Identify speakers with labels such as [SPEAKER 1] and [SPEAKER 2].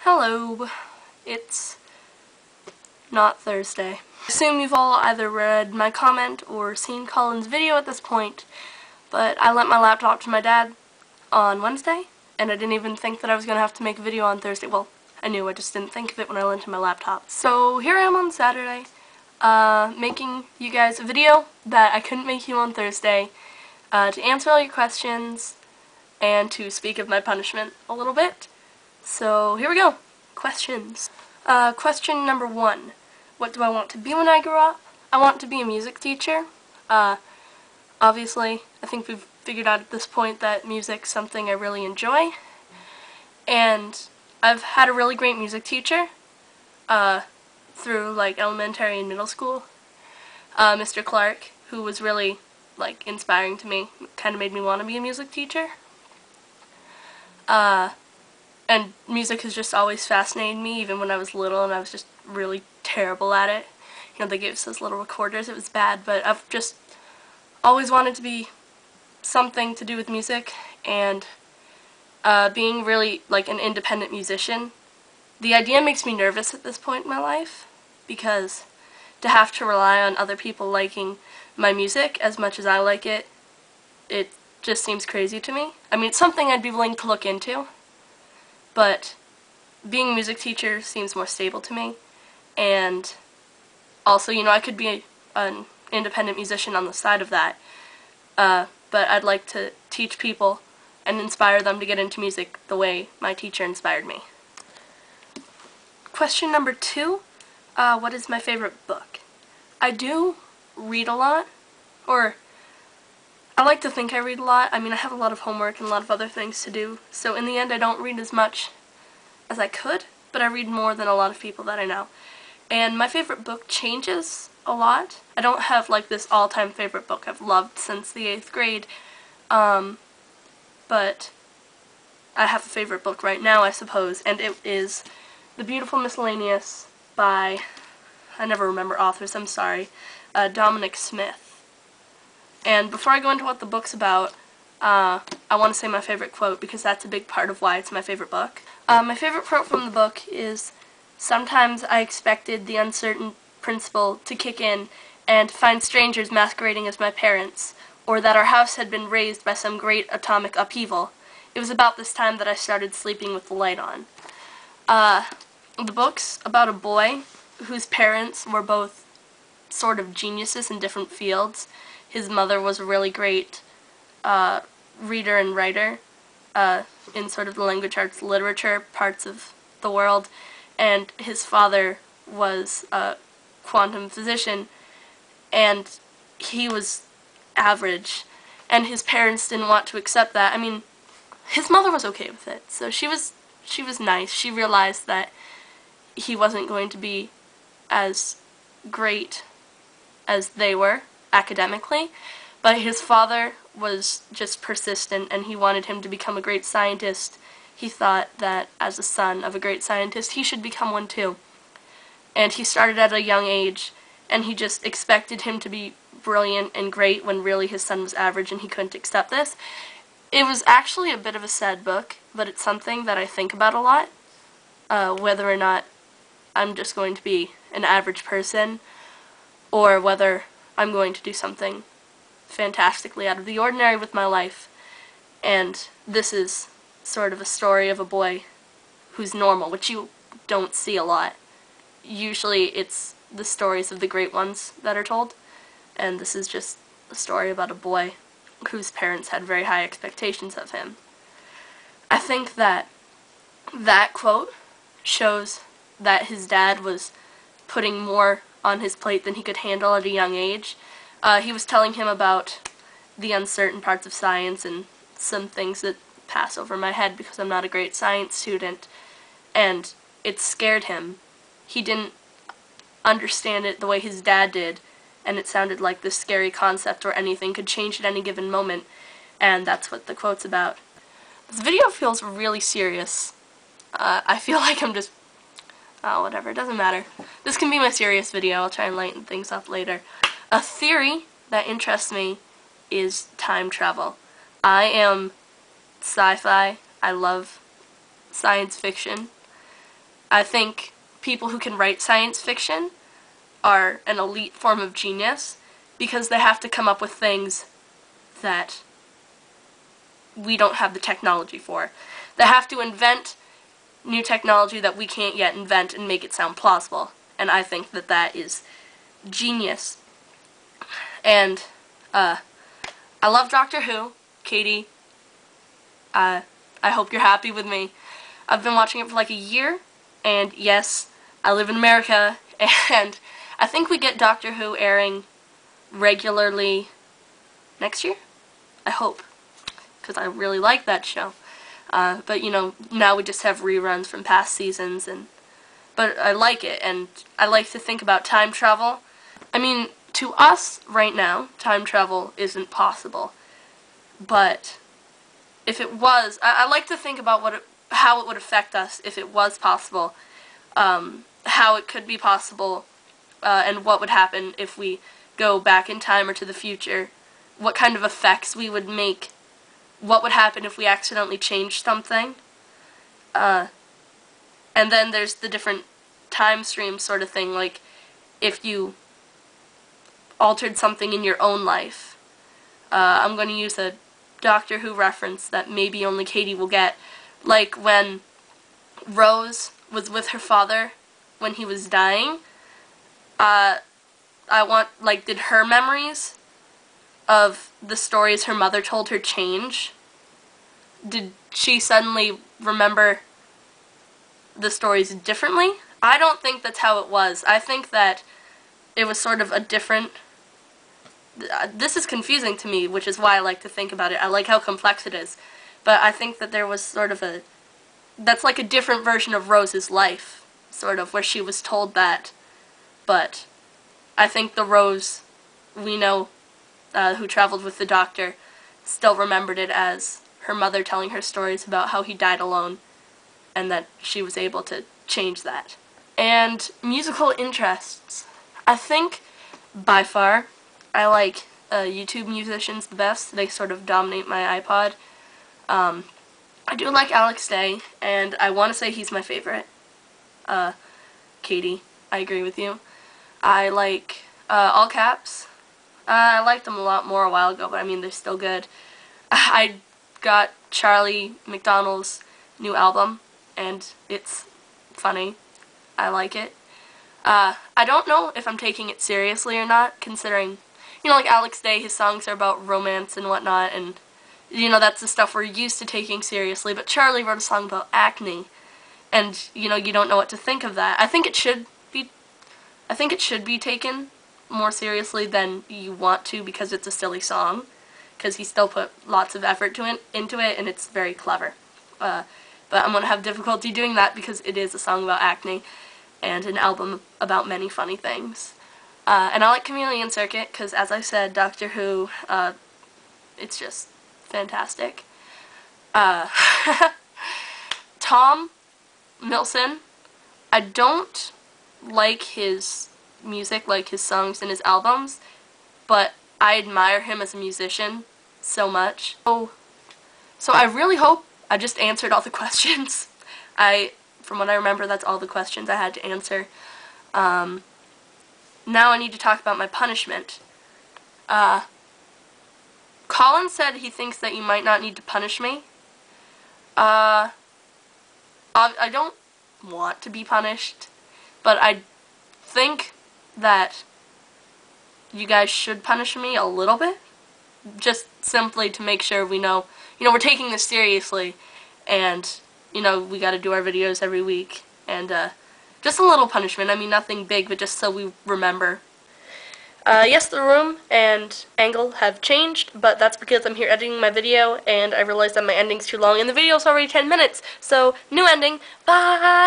[SPEAKER 1] Hello, it's not Thursday. I assume you've all either read my comment or seen Colin's video at this point, but I lent my laptop to my dad on Wednesday, and I didn't even think that I was going to have to make a video on Thursday. Well, I knew, I just didn't think of it when I lent him my laptop. So here I am on Saturday, making you guys a video that I couldn't make you on Thursday, to answer all your questions, and to speak of my punishment a little bit. So here we go. Questions. Question number 1. What do I want to be when I grow up? I want to be a music teacher. Obviously, I think we've figured out at this point that music's something I really enjoy. And I've had a really great music teacher through like elementary and middle school. Mr. Clark, who was really like inspiring to me, kind of made me want to be a music teacher. And music has just always fascinated me, even when I was little and I was just really terrible at it. You know, they gave us those little recorders, it was bad, but I've just always wanted to be something to do with music, and being really like an independent musician. The idea makes me nervous at this point in my life, because to have to rely on other people liking my music as much as I like it, it just seems crazy to me. I mean, it's something I'd be willing to look into, but being a music teacher seems more stable to me, and also, you know, I could be an independent musician on the side of that, but I'd like to teach people and inspire them to get into music the way my teacher inspired me. Question number 2, what is my favorite book? I do read a lot, or I like to think I read a lot. I mean, I have a lot of homework and a lot of other things to do, so in the end I don't read as much as I could, but I read more than a lot of people that I know. And my favorite book changes a lot. I don't have like this all-time favorite book I've loved since the 8th grade, but I have a favorite book right now, I suppose, and it is The Beautiful Miscellaneous by, I never remember authors, I'm sorry, Dominic Smith. And before I go into what the book's about, I want to say my favorite quote, because that's a big part of why it's my favorite book. My favorite quote from the book is, "Sometimes I expected the uncertain principle to kick in and find strangers masquerading as my parents, or that our house had been raised by some great atomic upheaval. It was about this time that I started sleeping with the light on." The book's about a boy whose parents were both sort of geniuses in different fields. His mother was a really great reader and writer in sort of the language arts literature parts of the world, and his father was a quantum physician, and he was average, and his parents didn't want to accept that. I mean, his mother was okay with it, so she was nice. She realized that he wasn't going to be as great as they were academically, but his father was just persistent, and he wanted him to become a great scientist. He thought that as a son of a great scientist, he should become one too. And he started at a young age, and he just expected him to be brilliant and great when really his son was average, and he couldn't accept this. It was actually a bit of a sad book, but it's something that I think about a lot, whether or not I'm just going to be an average person, or whether I'm going to do something fantastically out of the ordinary with my life. And this is sort of a story of a boy who's normal, which you don't see a lot. Usually it's the stories of the great ones that are told, and this is just a story about a boy whose parents had very high expectations of him. I think that that quote shows that his dad was putting more on his plate than he could handle at a young age. He was telling him about the uncertain parts of science and some things that pass over my head because I'm not a great science student, and it scared him. He didn't understand it the way his dad did, and it sounded like this scary concept where anything could change at any given moment, and that's what the quote's about. This video feels really serious. I feel like I'm just... oh, whatever, it doesn't matter. This can be my serious video, I'll try and lighten things up later. A theory that interests me is time travel. I am sci-fi, I love science fiction, I think people who can write science fiction are an elite form of genius because they have to come up with things that we don't have the technology for. They have to invent new technology that we can't yet invent and make it sound plausible. And I think that that is genius. And I love Doctor Who. Katie, I hope you're happy with me. I've been watching it for like a year, and yes, I live in America, and I think we get Doctor Who airing regularly next year. I hope, because I really like that show. But you know, now we just have reruns from past seasons, but I like it, and I like to think about time travel. I mean, to us right now, time travel isn't possible, but if it was, I like to think about how it would affect us if it was possible, how it could be possible, and what would happen if we go back in time or to the future, what kind of effects we would make, what would happen if we accidentally changed something, and then there's the different time streams sort of thing, like if you altered something in your own life. I'm going to use a Doctor Who reference that maybe only Katie will get, like when Rose was with her father when he was dying. Did her memories of the stories her mother told her change? Did she suddenly remember the stories differently? I don't think that's how it was. I think that it was sort of a different... This is confusing to me, which is why I like to think about it. I like how complex it is. But I think that there was sort of a... That's like a different version of Rose's life, sort of, where she was told that. But I think the Rose we know who traveled with the Doctor still remembered it as her mother telling her stories about how he died alone, and that she was able to change that. And musical interests. I think, by far, I like YouTube musicians the best. They sort of dominate my iPod. I do like Alex Day, and I want to say he's my favorite. Katie, I agree with you. I like All Caps. I liked them a lot more a while ago, but I mean, they're still good. I got Charlie McDonald's new album, and it's funny. I like it. I don't know if I'm taking it seriously or not, considering, you know, like Alex Day, his songs are about romance and whatnot, and, you know, that's the stuff we're used to taking seriously, but Charlie wrote a song about acne, and, you know, you don't know what to think of that. I think it should be taken more seriously than you want to, because it's a silly song, because he still put lots of effort into it, and it's very clever. But I'm going to have difficulty doing that because it is a song about acne, and an album about many funny things. And I like Chameleon Circuit, because as I said, Doctor Who, it's just fantastic. Tom Milson, I don't like his music, like his songs and his albums, but I admire him as a musician so much. So I really hope I just answered all the questions. From what I remember, that's all the questions I had to answer. Now I need to talk about my punishment. Colin said he thinks that you might not need to punish me. I don't want to be punished, but I think that you guys should punish me a little bit, just simply to make sure we know, you know, we're taking this seriously, and, you know, we gotta do our videos every week, and, just a little punishment. I mean, nothing big, but just so we remember. Yes, the room and angle have changed, but that's because I'm here editing my video, and I realized that my ending's too long, and the video's already 10 minutes, so new ending. Bye!